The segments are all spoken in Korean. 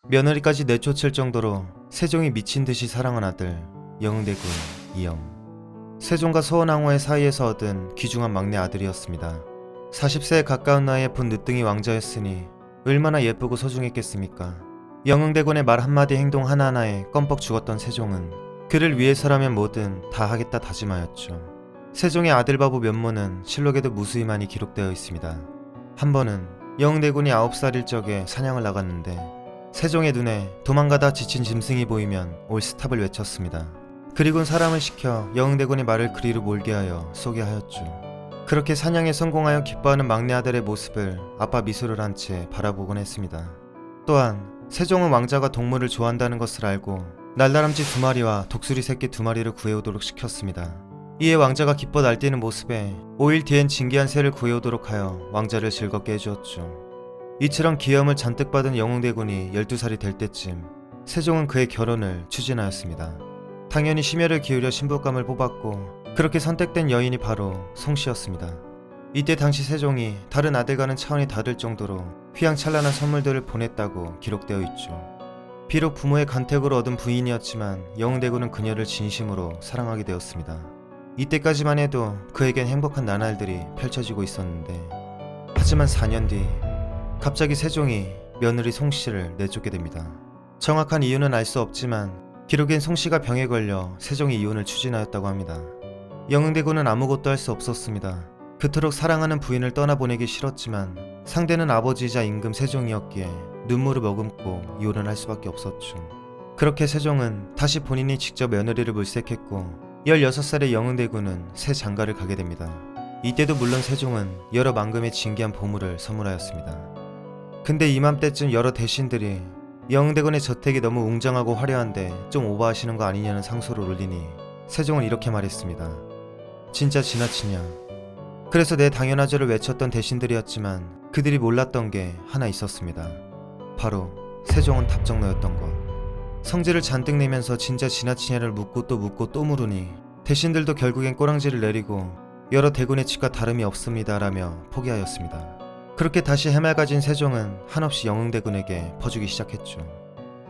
며느리까지 내쫓을 정도로 세종이 미친듯이 사랑한 아들 영흥대군 이영. 세종과 소원왕후의 사이에서 얻은 귀중한 막내 아들이었습니다. 40세에 가까운 나이에 본 늦둥이 왕자였으니 얼마나 예쁘고 소중했겠습니까. 영흥대군의 말 한마디 행동 하나하나에 껌뻑 죽었던 세종은 그를 위해서라면 뭐든 다 하겠다 다짐하였죠. 세종의 아들 바보 면모는 실록에도 무수히 많이 기록되어 있습니다. 한 번은 영흥대군이 9살일 적에 사냥을 나갔는데 세종의 눈에 도망가다 지친 짐승이 보이면 올 스탑을 외쳤습니다. 그리곤 사람을 시켜 영흥대군의 말을 그리로 몰게 하여 쏘게 하였죠. 그렇게 사냥에 성공하여 기뻐하는 막내 아들의 모습을 아빠 미소를 한 채 바라보곤 했습니다. 또한 세종은 왕자가 동물을 좋아한다는 것을 알고 날다람쥐 2마리와 독수리 새끼 2마리를 구해오도록 시켰습니다. 이에 왕자가 기뻐 날뛰는 모습에 5일 뒤엔 진귀한 새를 구해오도록 하여 왕자를 즐겁게 해주었죠. 이처럼 기염을 잔뜩 받은 영흥대군이 12살이 될 때쯤 세종은 그의 결혼을 추진하였습니다. 당연히 심혈을 기울여 신부감을 뽑았고 그렇게 선택된 여인이 바로 송씨였습니다. 이때 당시 세종이 다른 아들과는 차원이 다를 정도로 휘황찬란한 선물들을 보냈다고 기록되어 있죠. 비록 부모의 간택으로 얻은 부인이었지만 영흥대군은 그녀를 진심으로 사랑하게 되었습니다. 이때까지만 해도 그에겐 행복한 나날들이 펼쳐지고 있었는데 하지만 4년 뒤 갑자기 세종이 며느리 송씨를 내쫓게 됩니다. 정확한 이유는 알 수 없지만 기록엔 송씨가 병에 걸려 세종이 이혼을 추진하였다고 합니다. 영흥대군은 아무것도 할 수 없었습니다. 그토록 사랑하는 부인을 떠나보내기 싫었지만 상대는 아버지이자 임금 세종이었기에 눈물을 머금고 이혼을 할 수밖에 없었죠. 그렇게 세종은 다시 본인이 직접 며느리를 물색했고 16살의 영흥대군은 새 장가를 가게 됩니다. 이때도 물론 세종은 여러 만금의 진귀한 보물을 선물하였습니다. 근데 이맘때쯤 여러 대신들이 영흥대군의 저택이 너무 웅장하고 화려한데 좀 오버하시는 거 아니냐는 상소를 올리니 세종은 이렇게 말했습니다. 진짜 지나치냐. 그래서 내 당연하죠를 외쳤던 대신들이었지만 그들이 몰랐던 게 하나 있었습니다. 바로 세종은 답정너였던 것. 성질을 잔뜩 내면서 진짜 지나치냐를 묻고 또 물으니 대신들도 결국엔 꼬랑지를 내리고 여러 대군의 집과 다름이 없습니다 라며 포기하였습니다. 그렇게 다시 해맑아진 세종은 한없이 영흥대군에게 퍼주기 시작했죠.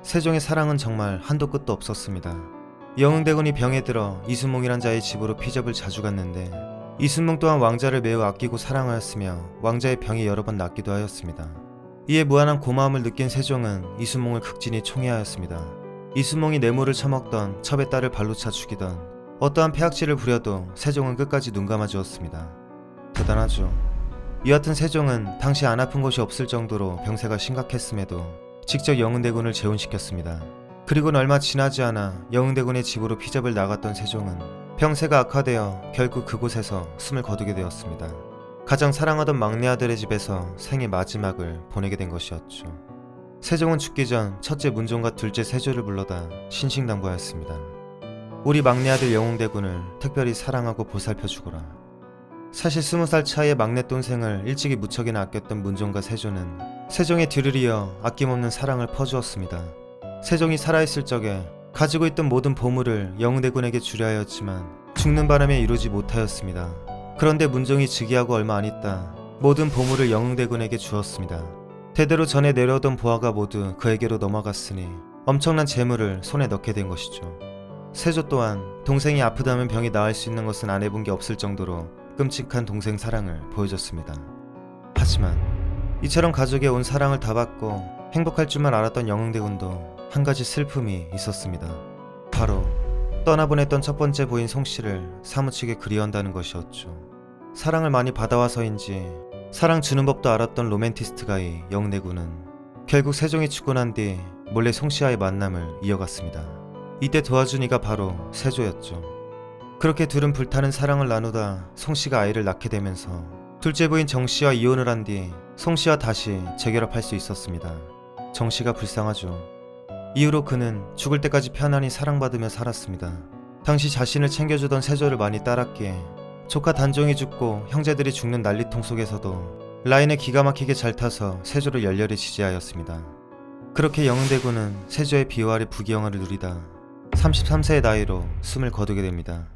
세종의 사랑은 정말 한도 끝도 없었습니다. 영흥대군이 병에 들어 이순몽이란 자의 집으로 피접을 자주 갔는데 이순몽 또한 왕자를 매우 아끼고 사랑하였으며 왕자의 병이 여러 번 낫기도 하였습니다. 이에 무한한 고마움을 느낀 세종은 이순몽을 극진히 총애하였습니다. 이순몽이 뇌물을 처먹던 첩의 딸을 발로 차 죽이던 어떠한 폐악질을 부려도 세종은 끝까지 눈 감아 주었습니다. 대단하죠. 여하튼 세종은 당시 안 아픈 곳이 없을 정도로 병세가 심각했음에도 직접 영흥대군을 재혼시켰습니다. 그리고는 얼마 지나지 않아 영흥대군의 집으로 피접을 나갔던 세종은 병세가 악화되어 결국 그곳에서 숨을 거두게 되었습니다. 가장 사랑하던 막내 아들의 집에서 생의 마지막을 보내게 된 것이었죠. 세종은 죽기 전 첫째 문종과 둘째 세조를 불러다 신신당부하였습니다. 우리 막내 아들 영흥대군을 특별히 사랑하고 보살펴 주거라. 사실 20살 차이의 막내 동생을 일찍이 무척이나 아꼈던 문종과 세조는 세종의 뒤를 이어 아낌없는 사랑을 퍼주었습니다. 세종이 살아있을 적에 가지고 있던 모든 보물을 영흥대군에게 주려 하였지만 죽는 바람에 이루지 못하였습니다. 그런데 문종이 즉위하고 얼마 안 있다 모든 보물을 영흥대군에게 주었습니다. 대대로 전에 내려오던 보화가 모두 그에게로 넘어갔으니 엄청난 재물을 손에 넣게 된 것이죠. 세조 또한 동생이 아프다면 병이 나을 수 있는 것은 안 해본 게 없을 정도로 끔찍한 동생 사랑을 보여줬습니다. 하지만 이처럼 가족의 온 사랑을 다 받고 행복할 줄만 알았던 영흥대군도 한 가지 슬픔이 있었습니다. 바로 떠나보냈던 첫 번째 부인 송씨를 사무치게 그리워한다는 것이었죠. 사랑을 많이 받아와서인지 사랑 주는 법도 알았던 로맨티스트가이 영흥대군은 결국 세종이 죽고 난 뒤 몰래 송씨와의 만남을 이어갔습니다. 이때 도와준 이가 바로 세조였죠. 그렇게 둘은 불타는 사랑을 나누다 송씨가 아이를 낳게 되면서 둘째 부인 정씨와 이혼을 한 뒤 송씨와 다시 재결합할 수 있었습니다. 정씨가 불쌍하죠. 이후로 그는 죽을 때까지 편안히 사랑받으며 살았습니다. 당시 자신을 챙겨주던 세조를 많이 따랐기에 조카 단종이 죽고 형제들이 죽는 난리통 속에서도 라인을 기가 막히게 잘 타서 세조를 열렬히 지지하였습니다. 그렇게 영흥대군은 세조의 비호 아래 부귀영화를 누리다 33세의 나이로 숨을 거두게 됩니다.